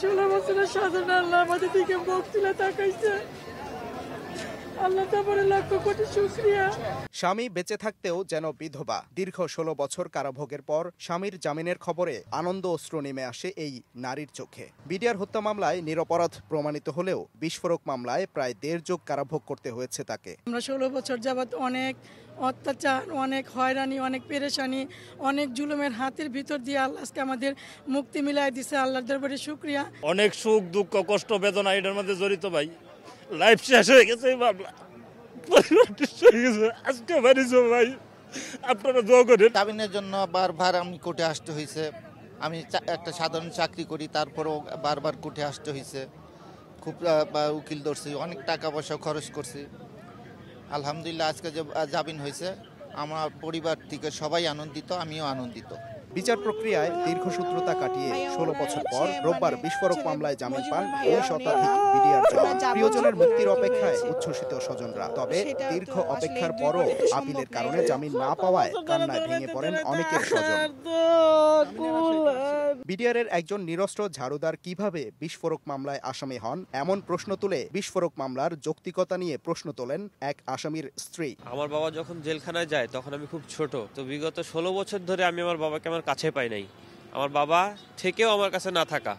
16 বছরের সাধনা আল্লাহ আমাদের দিকে মুখ তুলে তাকাইছে। আল্লাহ তাআলার লাখ কোটি শুকরিয়া। স্বামী বেঁচে থাকতেও যেন বিধবা। দীর্ঘ 16 বছর কারাভোগের পর স্বামীর জামিনের খবরে আনন্দ অশ্রু নেমে আসে এই নারীর চোখে। বিডিআর হত্যা মামলায় নিরপরাধ প্রমাণিত হলেও বিস্ফোরক মামলায় প্রায় 1.5 যুগ কারাভোগ করতে হয়েছে তাকে। আমরা 16 বছর যাবৎ অনেক অত্যাচার, অনেক হয়রানি, অনেক পেরেশানি, অনেক জুলুমের হাতের ভিতর দিয়ে আল্লাহ আজকে আমাদের মুক্তি মিলাই দিছে। আল্লাহর দরবারে শুকরিয়া। অনেক সুখ দুঃখ কষ্ট বেদনা এটার মধ্যে জড়িত ভাই। লাইফ শেষ হয়ে গেছে মামলা, আজকে বাড়িছো ভাই, আপনারা দোয়া করেন। জামিনের জন্য বারবার আমি কোর্টে আসতে হয়েছে। আমি একটা সাধারণ চাকরি করি, তারপরেও বারবার কোর্টে আসতে হয়েছে। খুব উকিল ধরছি, অনেক টাকা পয়সা খরচ করছি। আলহামদুলিল্লাহ আজকে যে জামিন হয়েছে, আমার পরিবার থেকে সবাই আনন্দিত, আমিও আনন্দিত। বিচার প্রক্রিয়ায় দীর্ঘসূত্রতা কাটিয়ে 16 বছর পর রোববার বিস্ফোরক মামলায় জামিন পান 19 শতাধিক বিডিআর জওয়ান। প্রিয়জনের মুক্তির অপেক্ষায় উচ্ছ্বসিত স্বজনরা। তবে দীর্ঘ অপেক্ষার পরও আপিলের কারণে জামিন না পাওয়ায় কান্নায় ভেঙে পড়েন অনেকের স্বজন। বিডিআরের একজন নিরস্ত্র ঝাড়ুদার কিভাবে বিস্ফোরক মামলায় আসামি হন, এমন প্রশ্ন তুলে বিস্ফোরক মামলার যৌক্তিকতা নিয়ে প্রশ্ন তোলেন এক আসামির স্ত্রী। আমার বাবা যখন জেলখানায় যায় তখন আমি খুব ছোট, তো বিগত 16 বছর ধরে আমি আমার বাবাকে আমার কাছে পাই নাই। আমার বাবা থেকেও আমার কাছে না থাকা,